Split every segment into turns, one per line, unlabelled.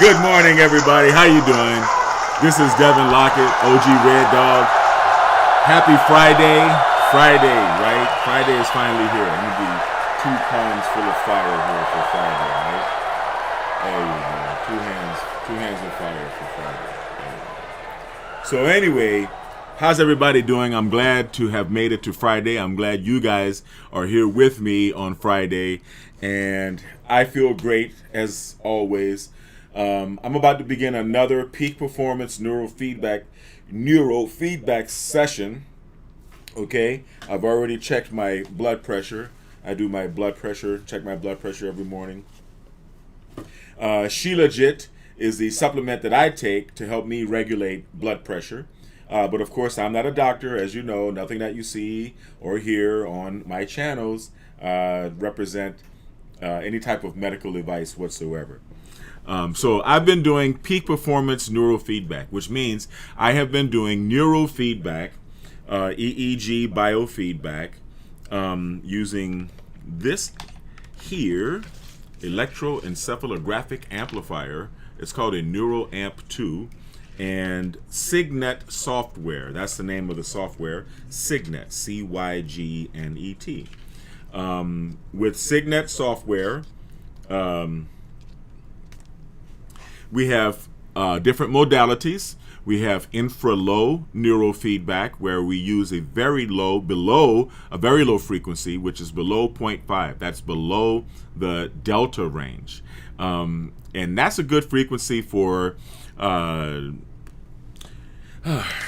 Good morning, everybody. How you doing? This is Devin Lockett, OG Red Dog. Happy Friday. Friday, right? Friday is finally here. I'm going to be 2 palms full of fire here for Friday, right? There you go. Two hands of fire for Friday. So anyway, how's everybody doing? I'm glad to have made it to Friday. I'm glad you guys are here with me on Friday. And I feel great, as always. I'm about to begin another peak performance neurofeedback session. Okay, I've already checked my blood pressure. I do my blood pressure, check my blood pressure every morning. Shilajit is the supplement that I take to help me regulate blood pressure. But of course, I'm not a doctor. As you know, nothing that you see or hear on my channels represent any type of medical advice whatsoever. So I've been doing peak performance neurofeedback, which means I have been doing neurofeedback, EEG biofeedback, using this here electroencephalographic amplifier. It's called a NeuroAmp 2, and Cygnet software. That's the name of the software. Cygnet, C-Y-G-N-E-T. With Cygnet software, we have different modalities. We have infra-low neurofeedback, where we use a very low frequency, which is below 0.5. That's below the delta range. And that's a good frequency for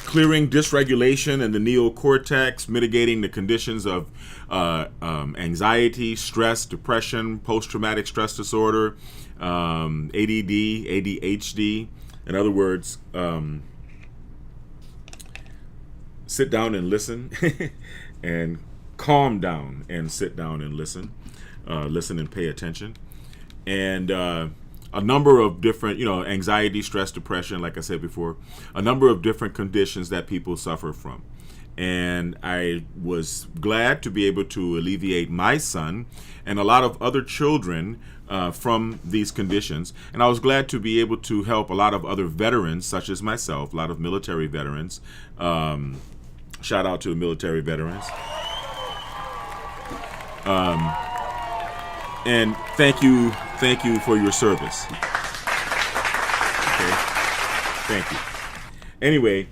clearing dysregulation in the neocortex, mitigating the conditions of anxiety, stress, depression, post-traumatic stress disorder, ADD, ADHD. In other words, sit down and listen and calm down and sit down and listen. Listen and pay attention. And a number of different, anxiety, stress, depression, like I said before, a number of different conditions that people suffer from. And I was glad to be able to alleviate my son and a lot of other children from these conditions. And I was glad to be able to help a lot of other veterans, such as myself, a lot of military veterans. Shout out to the military veterans. And thank you for your service. Okay, thank you. Anyway,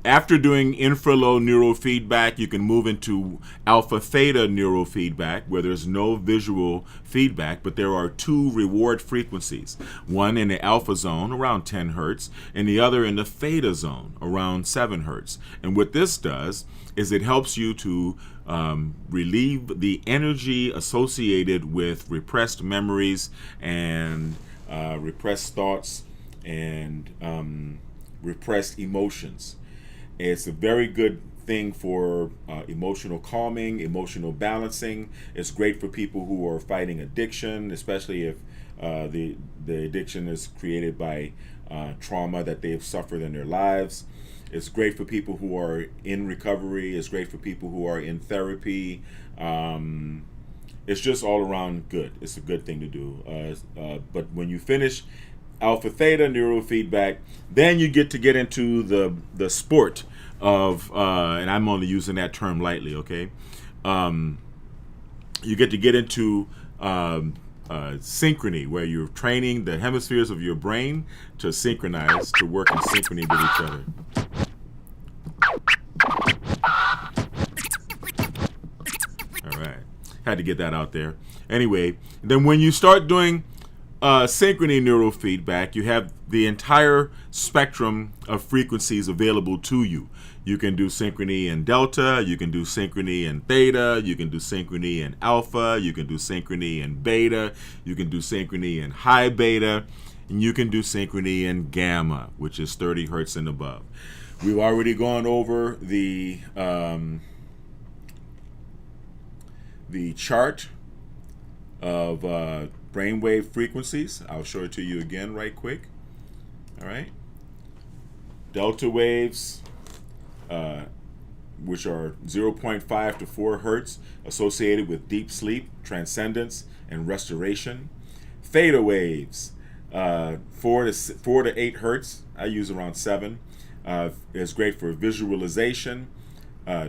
after doing infra-low neurofeedback, you can move into alpha-theta neurofeedback, where there's no visual feedback, but there are 2 reward frequencies. One in the alpha zone, around 10 hertz, and the other in the theta zone, around 7 hertz. And what this does is it helps you to relieve the energy associated with repressed memories and repressed thoughts and repressed emotions. It's a very good thing for emotional calming, emotional balancing. It's great for people who are fighting addiction, especially if the addiction is created by trauma that they've suffered in their lives. It's great for people who are in recovery. It's great for people who are in therapy. It's just all around good. It's a good thing to do. But when you finish alpha theta neurofeedback, then you get into the sport of, and I'm only using that term lightly, okay? You get into synchrony, where you're training the hemispheres of your brain to synchronize, to work in synchrony with each other. All right, had to get that out there. Anyway, then when you start doing synchrony neurofeedback, you have the entire spectrum of frequencies available to you. You can do synchrony in delta, you can do synchrony in theta, you can do synchrony in alpha, you can do synchrony in beta, you can do synchrony in high beta, and you can do synchrony in gamma, which is 30 hertz and above. We've already gone over the chart of brainwave frequencies. I'll show it to you again right quick. All right. Delta waves, which are 0.5 to 4 hertz, associated with deep sleep, transcendence, and restoration. Theta waves, 4 to 8 hertz. I use around 7. Is great for visualization,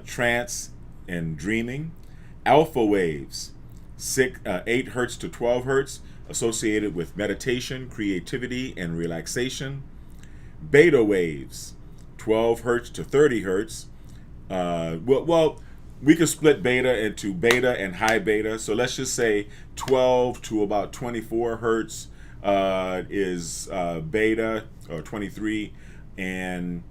trance, and dreaming. Alpha waves, 8 hertz to 12 hertz, associated with meditation, creativity, and relaxation. Beta waves, 12 hertz to 30 hertz. We could split beta into beta and high beta. So let's just say 12 to about 24 hertz is beta, or 23, and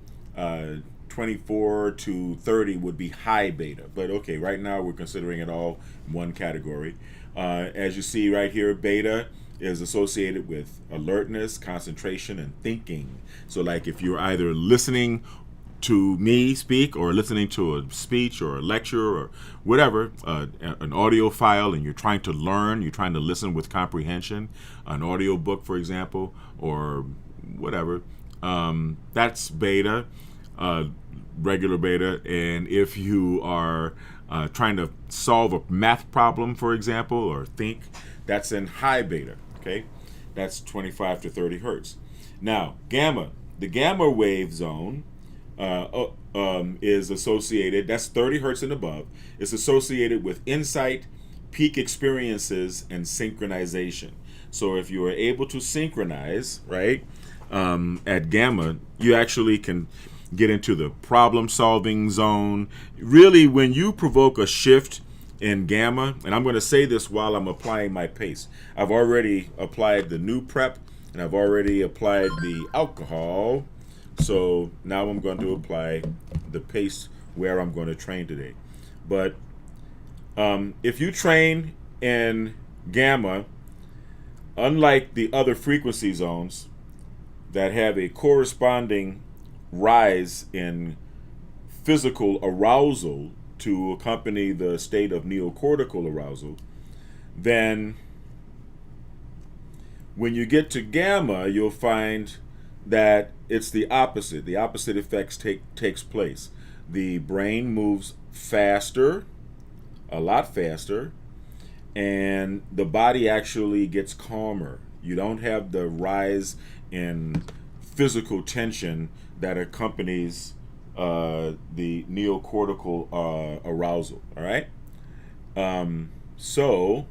24 to 30 would be high beta. But okay, right now we're considering it all one category. As you see right here, beta is associated with alertness, concentration, and thinking. So like if you're either listening to me speak or listening to a speech or a lecture or whatever, an audio file, and you're trying to learn, you're trying to listen with comprehension, an audio book, for example, or whatever, that's beta, regular beta. And if you are trying to solve a math problem, for example, or think, that's in high beta, okay? That's 25 to 30 hertz. Now, gamma, the gamma wave zone is associated, that's 30 hertz and above, is associated with insight, peak experiences, and synchronization. So if you are able to synchronize, right, at gamma, you actually can get into the problem-solving zone. Really, when you provoke a shift in gamma, and I'm going to say this while I'm applying my pace. I've already applied the new prep, and I've already applied the alcohol. So now I'm going to apply the pace where I'm going to train today. But if you train in gamma, unlike the other frequency zones that have a corresponding rise in physical arousal to accompany the state of neocortical arousal, then when you get to gamma, you'll find that it's the opposite. The opposite effects takes place. The brain moves faster, a lot faster, and the body actually gets calmer. You don't have the rise in physical tension that accompanies the neocortical arousal. All right? So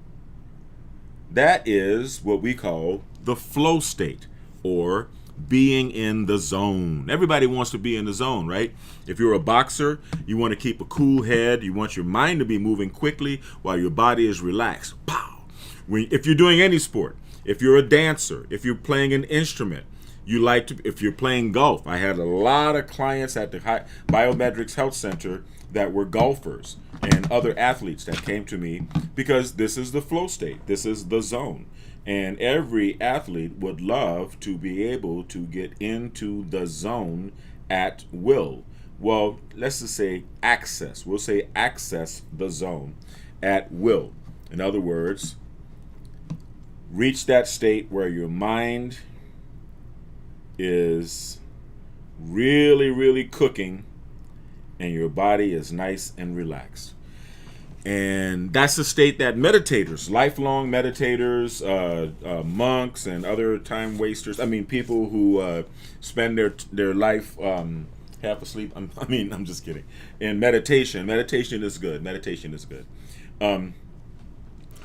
that is what we call the flow state, or being in the zone. Everybody wants to be in the zone, right? If you're a boxer, you want to keep a cool head. You want your mind to be moving quickly while your body is relaxed. Pow! If you're doing any sport, if you're a dancer, if you're playing an instrument, you like to, if you're playing golf. I had a lot of clients at the Biometrics Health Center that were golfers and other athletes that came to me because this is the flow state. This is the zone. And every athlete would love to be able to get into the zone at will. Well, let's just say access. We'll say access the zone at will. In other words, reach that state where your mind is really, really cooking and your body is nice and relaxed. And that's the state that meditators, lifelong meditators, monks, and other time wasters, people who spend their life half asleep. I'm just kidding. In meditation is good. Meditation is good.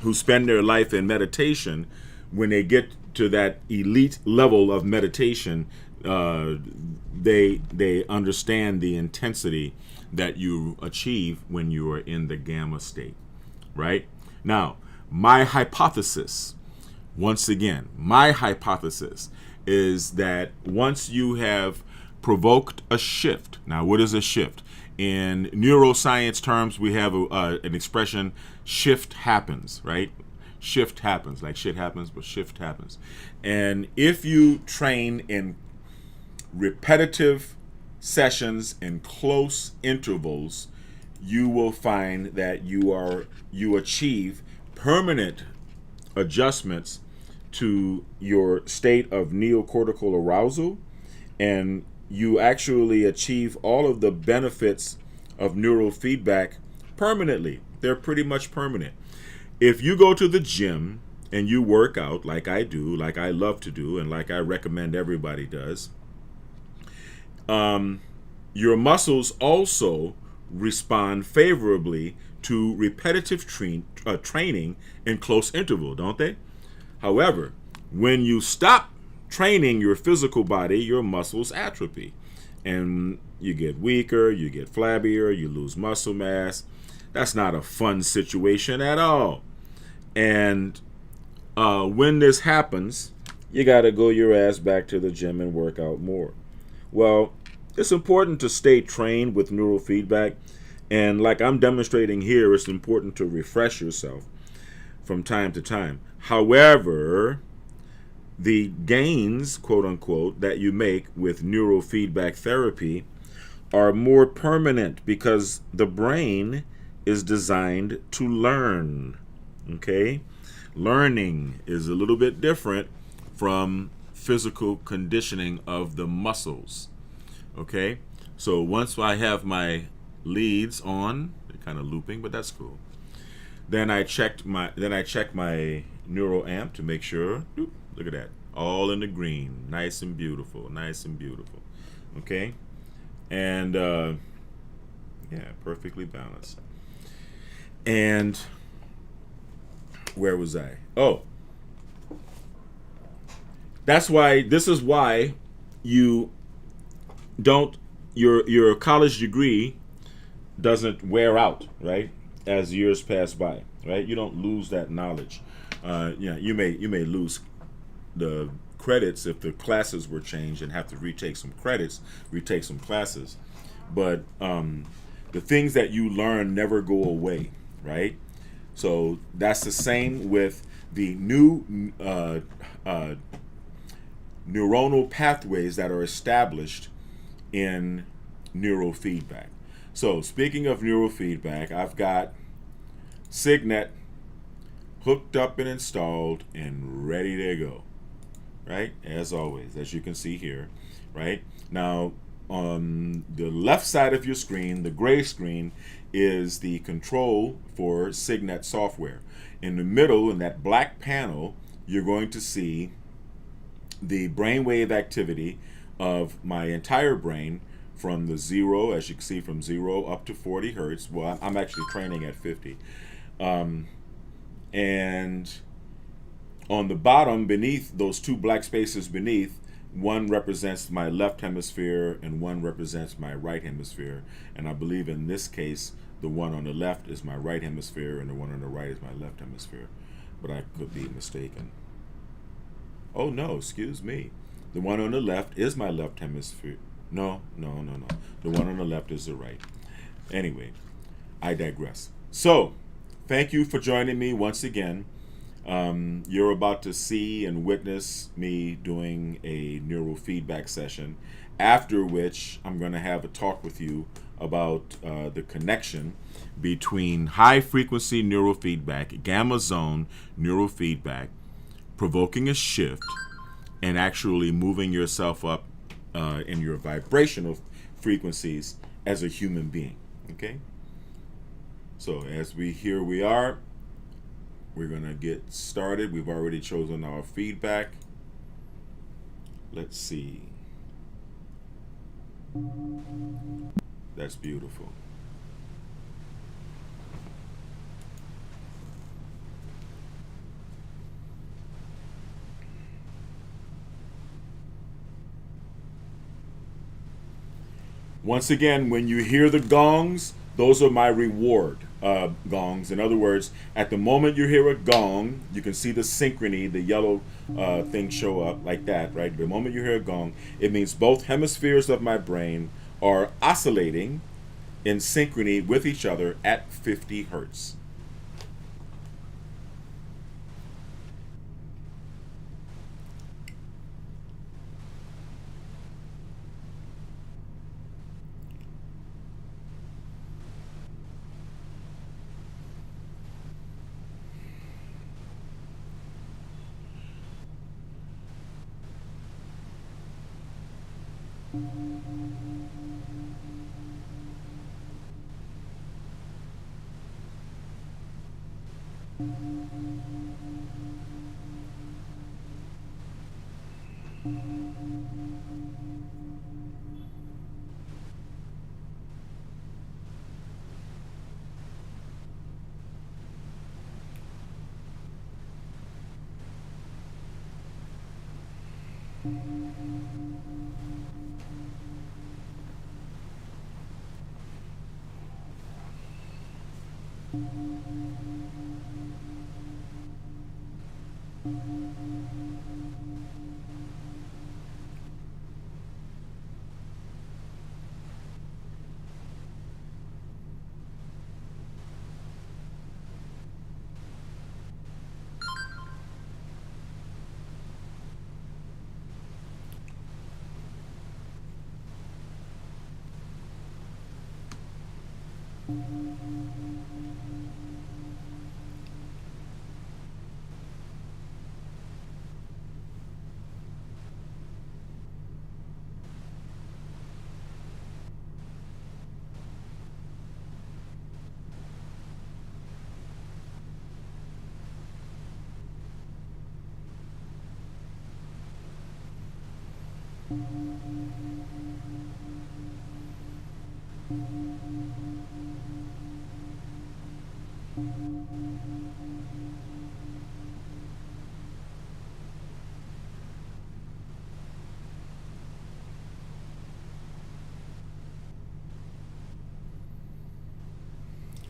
Who spend their life in meditation, when they get to that elite level of meditation, they understand the intensity that you achieve when you are in the gamma state, right? Now, my hypothesis, once again, is that once you have provoked a shift, now what is a shift? In neuroscience terms, we have an expression, shift happens, right? Shift happens, like shit happens, but shift happens. And if you train in repetitive sessions in close intervals, you will find that you achieve permanent adjustments to your state of neocortical arousal, and you actually achieve all of the benefits of neurofeedback permanently. They're pretty much permanent. If you go to the gym and you work out like I do, like I love to do, and like I recommend everybody does, your muscles also respond favorably to repetitive training in close interval, don't they? However, when you stop training your physical body, your muscles atrophy. And you get weaker, you get flabbier, you lose muscle mass. That's not a fun situation at all. And when this happens, you got to go your ass back to the gym and work out more. Well, it's important to stay trained with neurofeedback. And like I'm demonstrating here, it's important to refresh yourself from time to time. However, the gains, quote unquote, that you make with neurofeedback therapy are more permanent because the brain is designed to learn. Okay? Learning is a little bit different from physical conditioning of the muscles. Okay? So once I have my leads on, they're kind of looping, but that's cool. Then I check my neuro amp to make sure. Look at that. All in the green. Nice and beautiful. Nice and beautiful. Okay? And yeah, perfectly balanced. And where was I? Oh. This is why you don't your college degree doesn't wear out, right? As years pass by, right? You don't lose that knowledge. You may lose the credits if the classes were changed and have to retake some classes. But the things that you learn never go away, right? So that's the same with the new neuronal pathways that are established in neurofeedback. So speaking of neurofeedback, I've got Signet hooked up and installed and ready to go, right? As always, as you can see here, right? Now, on the left side of your screen, the gray screen, is the control for Signet software. In the middle, in that black panel, you're going to see the brainwave activity of my entire brain from the 0, as you can see, from 0 up to 40 hertz. Well, I'm actually training at 50. And on the bottom, beneath those two black spaces beneath, one represents my left hemisphere and one represents my right hemisphere. And I believe in this case, the one on the left is my right hemisphere and the one on the right is my left hemisphere. But I could be mistaken. Oh no, excuse me. The one on the left is my left hemisphere. No. The one on the left is the right. Anyway, I digress. So, thank you for joining me once again. You're about to see and witness me doing a neurofeedback session, after which I'm going to have a talk with you about the connection between high frequency neurofeedback, gamma zone neurofeedback, provoking a shift, and actually moving yourself up in your vibrational frequencies as a human being. Okay? So here we are. We're going to get started. We've already chosen our feedback. Let's see. That's beautiful. Once again, when you hear the gongs, those are my reward gongs. In other words, at the moment you hear a gong, you can see the synchrony, the yellow thing show up like that, right? The moment you hear a gong, it means both hemispheres of my brain are oscillating in synchrony with each other at 50 hertz.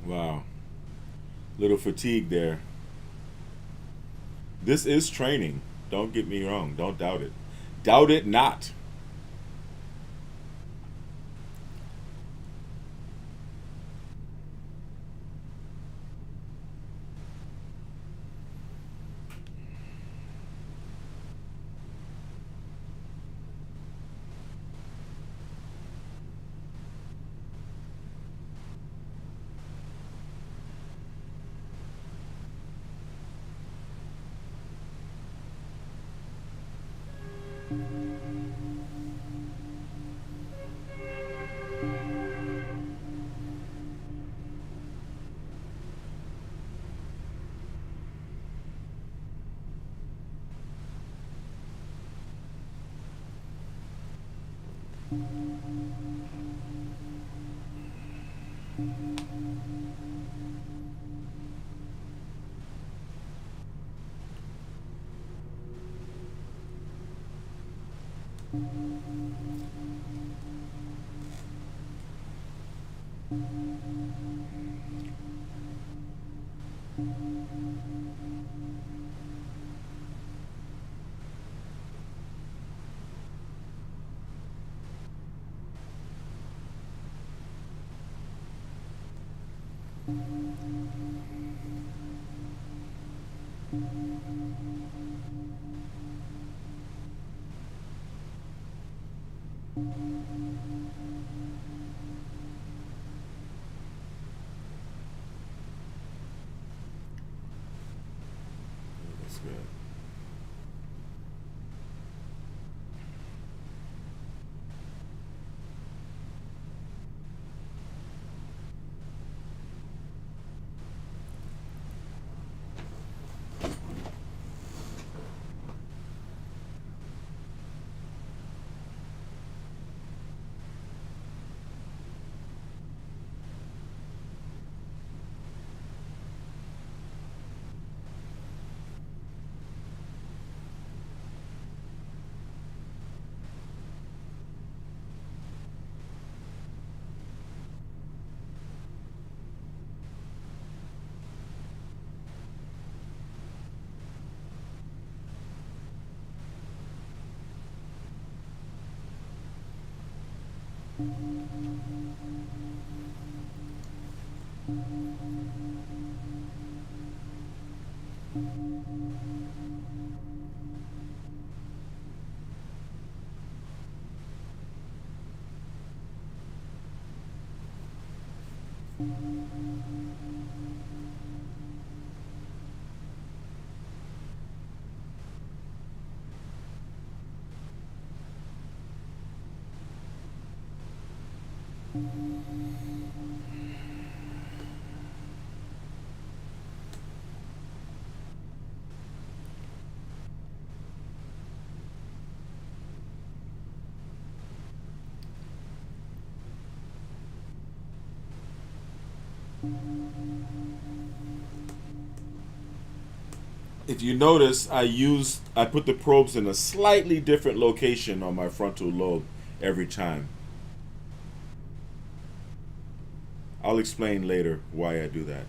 Wow. Little fatigue there. This is training. Don't get me wrong. Don't doubt it. Doubt it not. That's good. If you notice, I put the probes in a slightly different location on my frontal lobe every time. I'll explain later why I do that.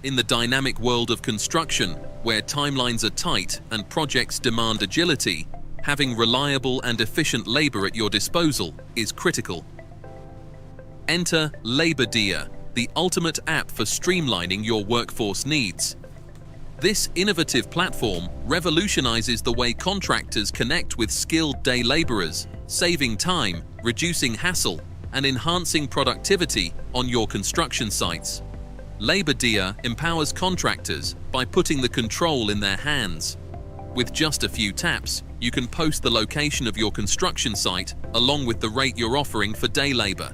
In the dynamic world of construction, where timelines are tight and projects demand agility, having reliable and efficient labor at your disposal is critical. Enter LaborDia, the ultimate app for streamlining your workforce needs. This innovative platform revolutionizes the way contractors connect with skilled day laborers, saving time, reducing hassle, and enhancing productivity on your construction sites. LaborDia empowers contractors by putting the control in their hands. With just a few taps, you can post the location of your construction site along with the rate you're offering for day labor.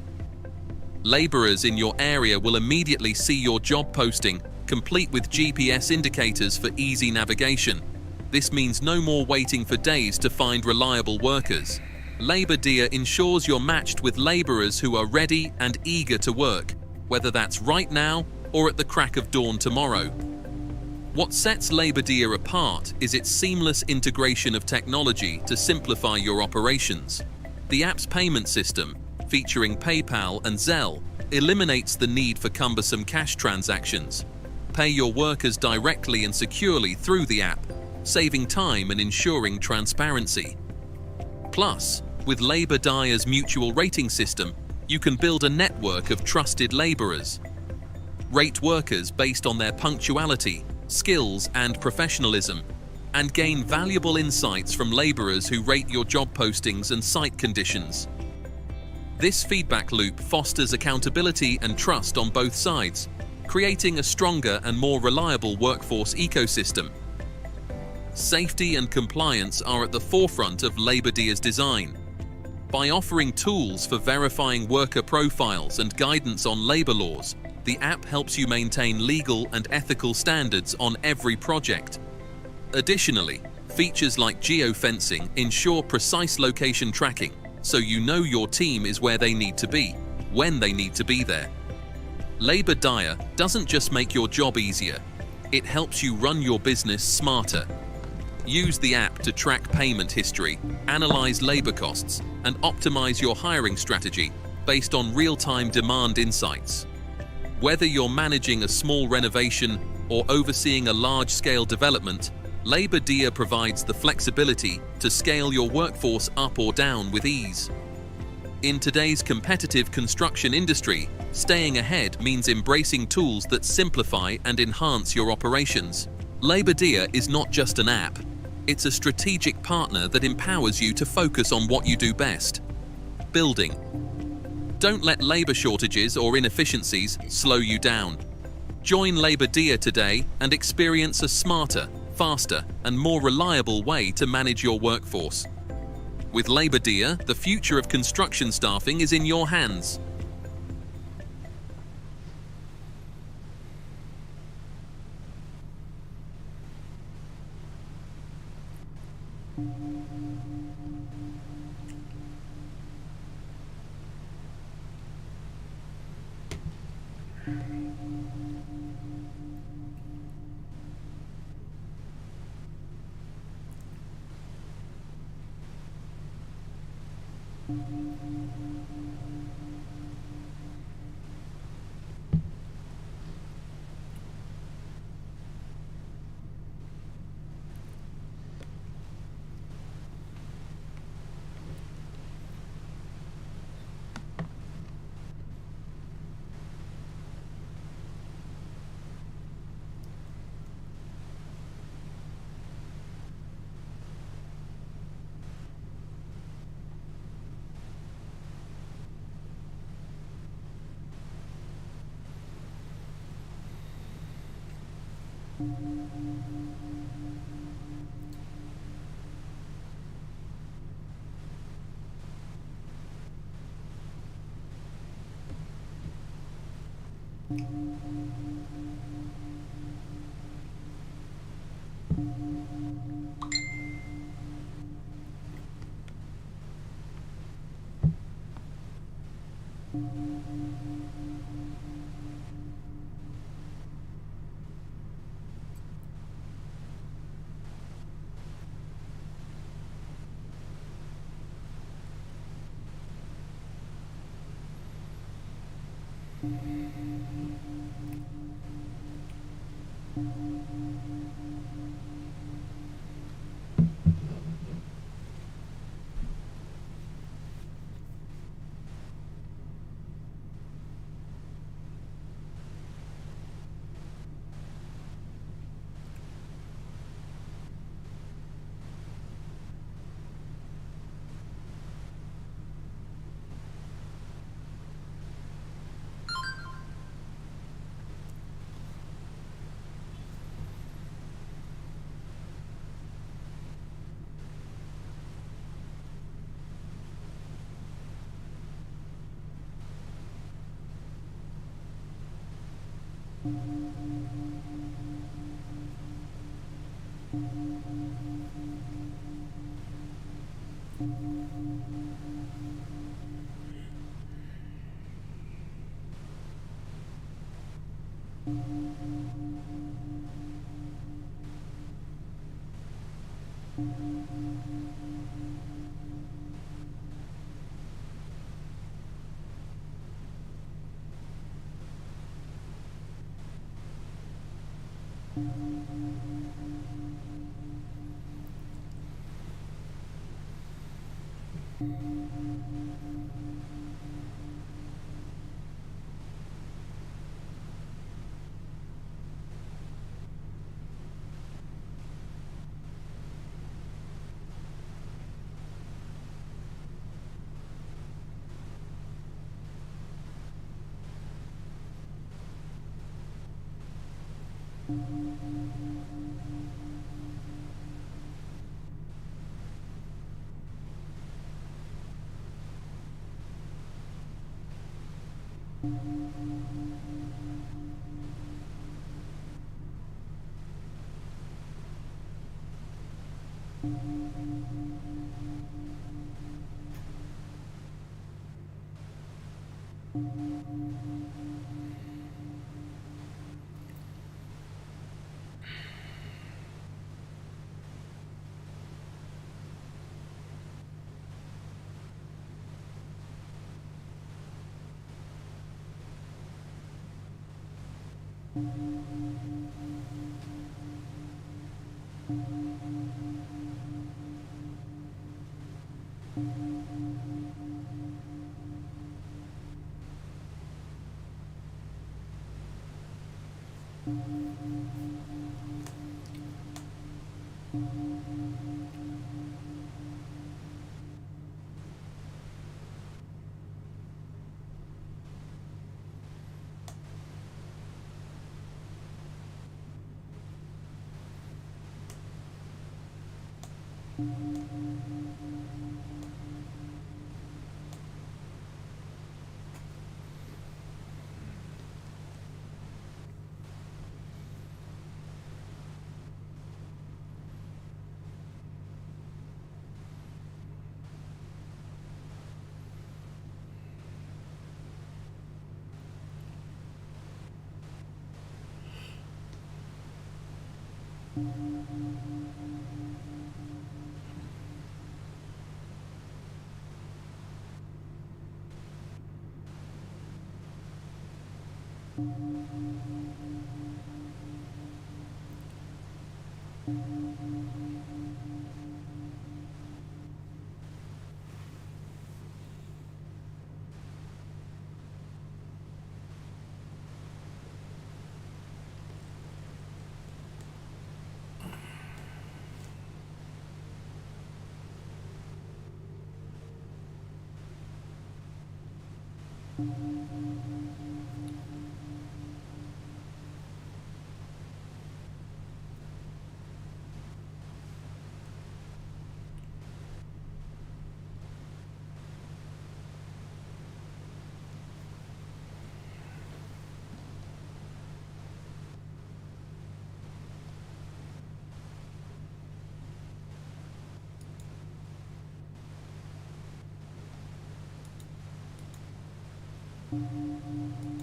Laborers in your area will immediately see your job posting, complete with GPS indicators for easy navigation. This means no more waiting for days to find reliable workers. LaborDia ensures you're matched with laborers who are ready and eager to work, whether that's right now or at the crack of dawn tomorrow. What sets LaborDia apart is its seamless integration of technology to simplify your operations. The app's payment system, featuring PayPal and Zelle, eliminates the need for cumbersome cash transactions. Pay your workers directly and securely through the app, saving time and ensuring transparency. Plus, with Labor Dia's mutual rating system, you can build a network of trusted laborers. Rate workers based on their punctuality, skills, and professionalism, and gain valuable insights from laborers who rate your job postings and site conditions. This feedback loop fosters accountability and trust on both sides, creating a stronger and more reliable workforce ecosystem. Safety and compliance are at the forefront of Labor Dia's design. By offering tools for verifying worker profiles and guidance on labor laws, the app helps you maintain legal and ethical standards on every project. Additionally, features like geofencing ensure precise location tracking, so you know your team is where they need to be, when they need to be there. Labor Dia doesn't just make your job easier, it helps you run your business smarter. Use the app to track payment history, analyze labor costs, and optimize your hiring strategy based on real-time demand insights. Whether you're managing a small renovation or overseeing a large-scale development, Labor Dia provides the flexibility to scale your workforce up or down with ease. In today's competitive construction industry, staying ahead means embracing tools that simplify and enhance your operations. Labor Dia is not just an app, it's a strategic partner that empowers you to focus on what you do best: building. Don't let labor shortages or inefficiencies slow you down. Join Labor Dia today and experience a smarter, faster, and more reliable way to manage your workforce. With Labor Dia, the future of construction staffing is in your hands.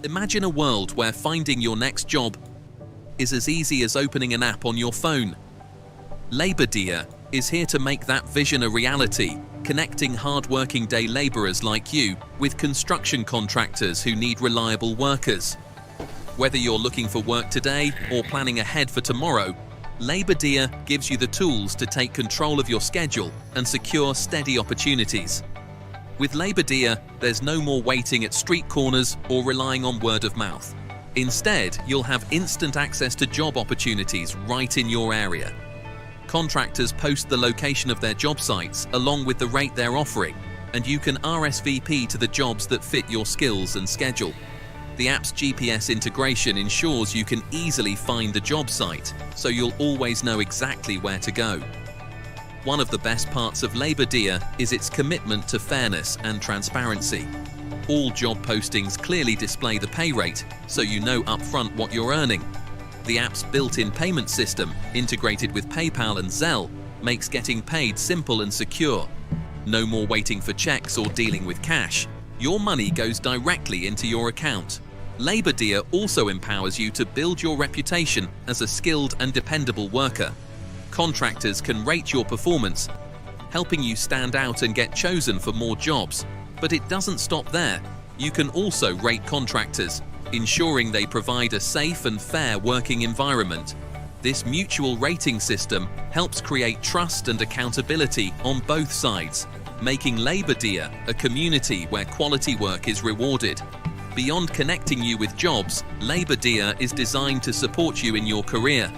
Imagine a world where finding your next job is as easy as opening an app on your phone. Labor Dia is here to make that vision a reality, connecting hard-working day laborers like you with construction contractors who need reliable workers. Whether you're looking for work today or planning ahead for tomorrow, Labor Dia gives you the tools to take control of your schedule and secure steady opportunities. With Labor Dia, there's no more waiting at street corners or relying on word of mouth. Instead, you'll have instant access to job opportunities right in your area. Contractors post the location of their job sites along with the rate they're offering, and you can RSVP to the jobs that fit your skills and schedule. The app's GPS integration ensures you can easily find the job site, so you'll always know exactly where to go. One of the best parts of Labor Dia is its commitment to fairness and transparency. All job postings clearly display the pay rate, so you know upfront what you're earning. The app's built-in payment system, integrated with PayPal and Zelle, makes getting paid simple and secure. No more waiting for checks or dealing with cash. Your money goes directly into your account. Labor Dia also empowers you to build your reputation as a skilled and dependable worker. Contractors can rate your performance, helping you stand out and get chosen for more jobs. But it doesn't stop there. You can also rate contractors, ensuring they provide a safe and fair working environment. This mutual rating system helps create trust and accountability on both sides, making Labour Dia a community where quality work is rewarded. Beyond connecting you with jobs, Labour Dia is designed to support you in your career.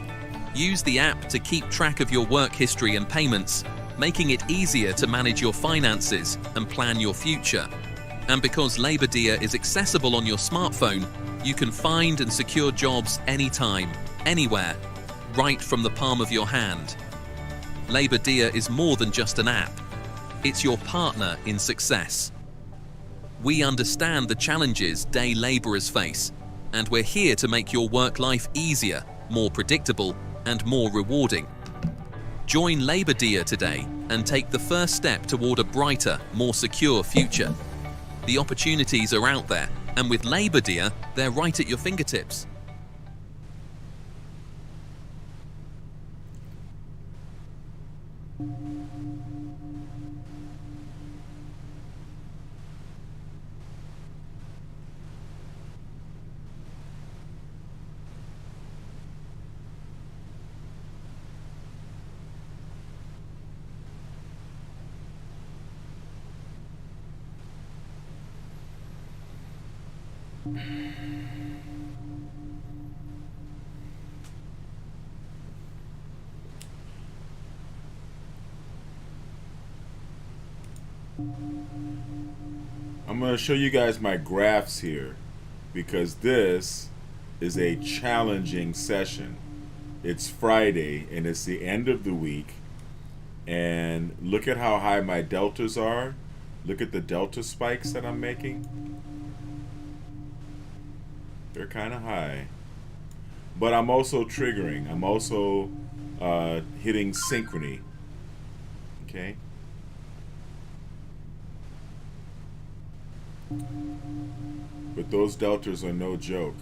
Use the app to keep track of your work history and payments, making it easier to manage your finances and plan your future. And because Labour Dia is accessible on your smartphone, you can find and secure jobs anytime, anywhere, right from the palm of your hand. Labour Dia is more than just an app. It's your partner in success. We understand the challenges day labourers face, and we're here to make your work life easier, more predictable, and more rewarding. Join Labour Dia today and take the first step toward a brighter, more secure future. The opportunities are out there, and with Labour Dia, they're right at your fingertips.
I'm going to show you guys my graphs here because this is a challenging session. It's Friday and it's the end of the week, and look at how high my deltas are. Look at the delta spikes that I'm making. They're kind of high, but I'm also triggering. I'm also hitting synchrony. Okay. But those deltas are no joke.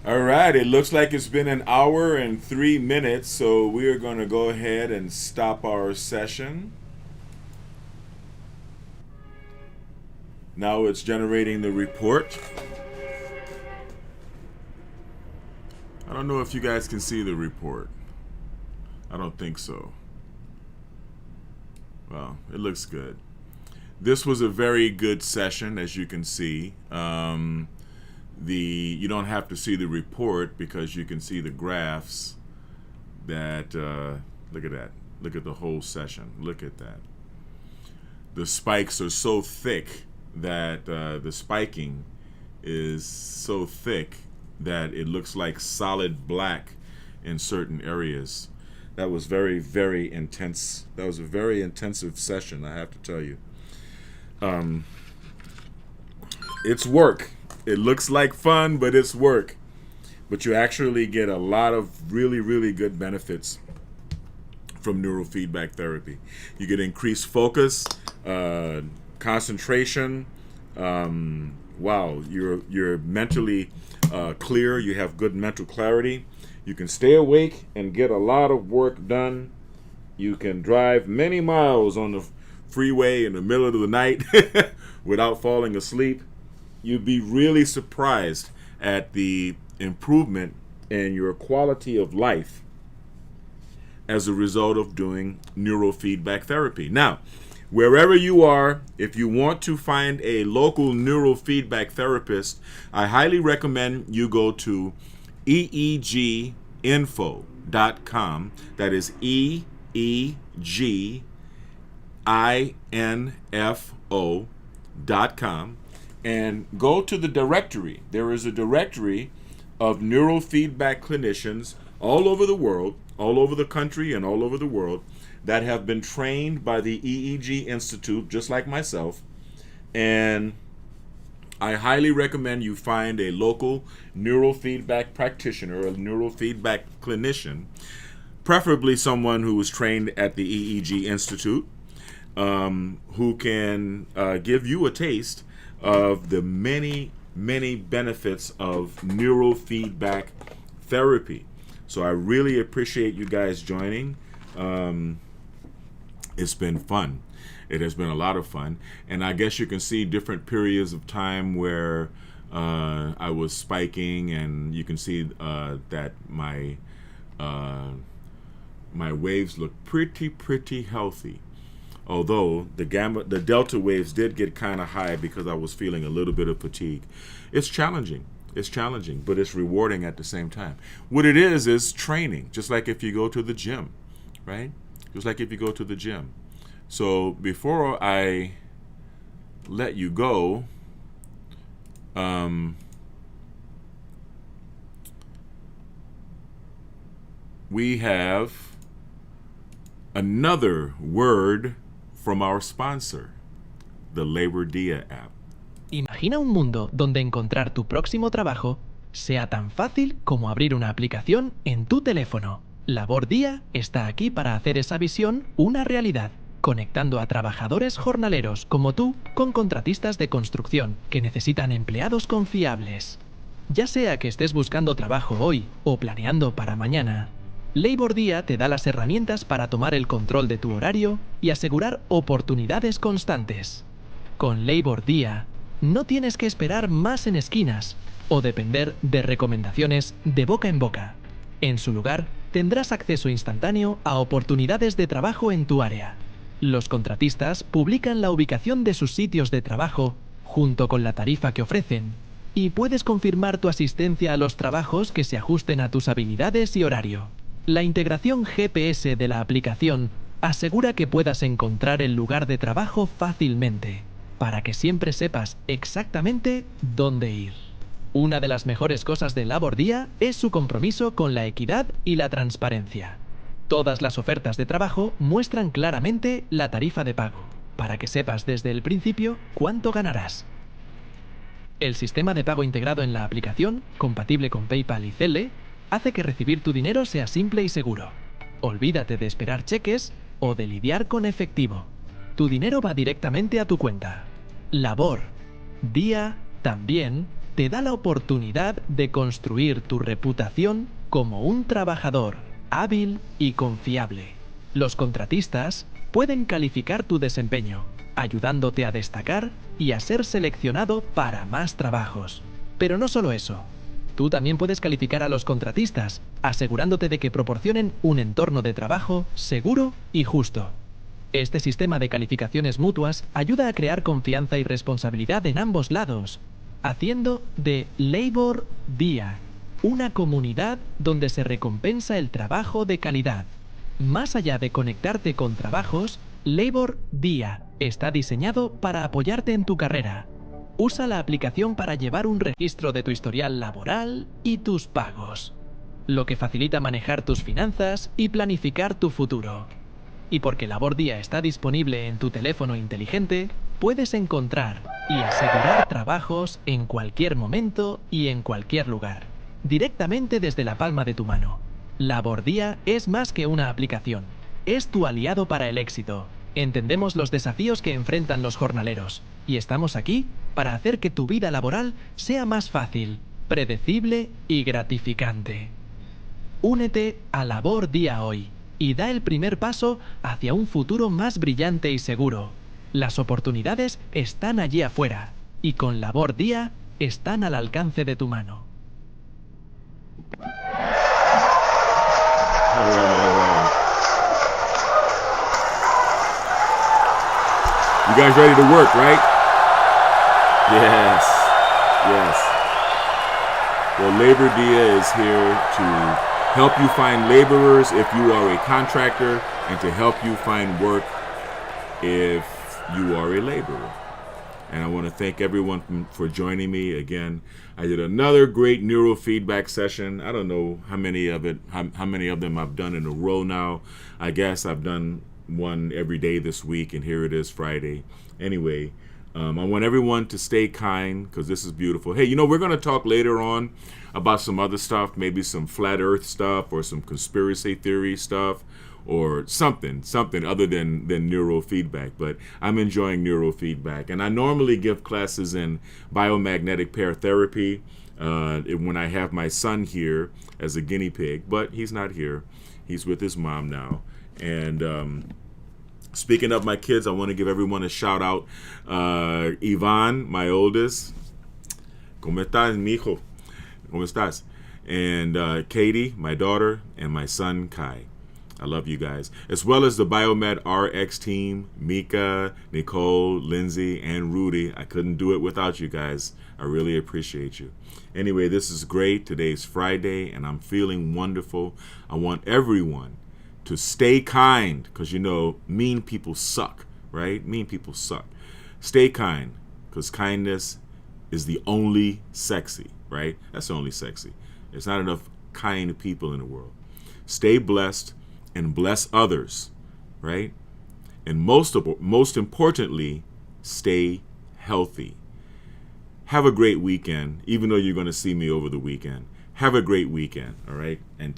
All right, it looks like it's been an hour and 3 minutes, so we are going to go ahead and stop our session. Now it's generating the report. I don't know if you guys can see the report. I don't think so. Well, it looks good. This was a very good session, as you can see. You don't have to see the report because you can see the graphs that, look at that. Look at the whole session. Look at that. The spikes are so thick that the spiking is so thick that it looks like solid black in certain areas. That was very, very intense. That was a very intensive session, I have to tell you. It's work. It looks like fun, but it's work. But you actually get a lot of really, really good benefits from neurofeedback therapy. You get increased focus, concentration. Wow, you're mentally clear. You have good mental clarity. You can stay awake and get a lot of work done. You can drive many miles on the freeway in the middle of the night without falling asleep. You'd be really surprised at the improvement in your quality of life as a result of doing neurofeedback therapy. Now, wherever you are, if you want to find a local neurofeedback therapist, I highly recommend you go to eeginfo.com. That is eeginfo.com. And go to the directory. There is a directory of neurofeedback clinicians all over the world, all over the country and all over the world, that have been trained by the EEG Institute, just like myself. And I highly recommend you find a local neurofeedback practitioner, a neurofeedback clinician, preferably someone who was trained at the EEG Institute, who can give you a taste of the many, many benefits of neurofeedback therapy. So I really appreciate you guys joining. It's been fun. It has been a lot of fun. And I guess you can see different periods of time where I was spiking, and you can see that my waves look pretty healthy. Although the delta waves did get kind of high because I was feeling a little bit of fatigue. It's challenging, but it's rewarding at the same time. What it is training, just like if you go to the gym, right? Just like if you go to the gym. So before I let you go, we have another word from our sponsor, the Labor Dia app.
Imagina un mundo donde encontrar tu próximo trabajo sea tan fácil como abrir una aplicación en tu teléfono. Labor Día está aquí para hacer esa visión una realidad, conectando a trabajadores jornaleros como tú con contratistas de construcción que necesitan empleados confiables. Ya sea que estés buscando trabajo hoy o planeando para mañana, Labor Día te da las herramientas para tomar el control de tu horario y asegurar oportunidades constantes. Con Labor Día, no tienes que esperar más en esquinas o depender de recomendaciones de boca en boca. En su lugar, tendrás acceso instantáneo a oportunidades de trabajo en tu área. Los contratistas publican la ubicación de sus sitios de trabajo junto con la tarifa que ofrecen, y puedes confirmar tu asistencia a los trabajos que se ajusten a tus habilidades y horario. La integración GPS de la aplicación asegura que puedas encontrar el lugar de trabajo fácilmente, para que siempre sepas exactamente dónde ir. Una de las mejores cosas de Labor Día es su compromiso con la equidad y la transparencia. Todas las ofertas de trabajo muestran claramente la tarifa de pago, para que sepas desde el principio cuánto ganarás. El sistema de pago integrado en la aplicación, compatible con PayPal y Zelle, hace que recibir tu dinero sea simple y seguro. Olvídate de esperar cheques o de lidiar con efectivo. Tu dinero va directamente a tu cuenta. Labor Día también te da la oportunidad de construir tu reputación como un trabajador hábil y confiable. Los contratistas pueden calificar tu desempeño, ayudándote a destacar y a ser seleccionado para más trabajos. Pero no solo eso. Tú también puedes calificar a los contratistas, asegurándote de que proporcionen un entorno de trabajo seguro y justo. Este sistema de calificaciones mutuas ayuda a crear confianza y responsabilidad en ambos lados, haciendo de Labor Día una comunidad donde se recompensa el trabajo de calidad. Más allá de conectarte con trabajos, Labor Día está diseñado para apoyarte en tu carrera. Usa la aplicación para llevar un registro de tu historial laboral y tus pagos, lo que facilita manejar tus finanzas y planificar tu futuro. Y porque Labor Día está disponible en tu teléfono inteligente, puedes encontrar y asegurar trabajos en cualquier momento y en cualquier lugar, directamente desde la palma de tu mano. Labor Día es más que una aplicación, es tu aliado para el éxito. Entendemos los desafíos que enfrentan los jornaleros y estamos aquí para hacer que tu vida laboral sea más fácil, predecible y gratificante. Únete a Labor Día hoy y da el primer paso hacia un futuro más brillante y seguro. Las oportunidades están allí afuera y con Labor Día están al alcance de tu mano.
All right. You guys ready to work, right? Yes. Yes. Well, Labor Dia is here to help you find laborers if you are a contractor and to help you find work if you are a laborer. And I want to thank everyone for joining me again. I did another great neurofeedback session. I don't know how many of them I've done in a row now. I guess I've done one every day this week, and here it is Friday. Anyway, I want everyone to stay kind because this is beautiful. Hey, we're going to talk later on about some other stuff, maybe some flat earth stuff or some conspiracy theory stuff or something other than neurofeedback. But I'm enjoying neurofeedback. And I normally give classes in biomagnetic pair therapy when I have my son here as a guinea pig, but he's not here. He's with his mom now. And speaking of my kids, I want to give everyone a shout out. Ivan, my oldest. ¿Cómo estás, mijo? ¿Cómo estás? And Katie, my daughter, and my son, Kai. I love you guys. As well as the Biomed RX team, Mika, Nicole, Lindsay, and Rudy. I couldn't do it without you guys. I really appreciate you. Anyway, this is great. Today's Friday, and I'm feeling wonderful. I want everyone to stay kind, because mean people suck, right? Mean people suck. Stay kind, because kindness is the only sexy, right? That's the only sexy. There's not enough kind people in the world. Stay blessed and bless others, right? And most importantly, stay healthy. Have a great weekend, even though you're going to see me over the weekend. Have a great weekend, all right? And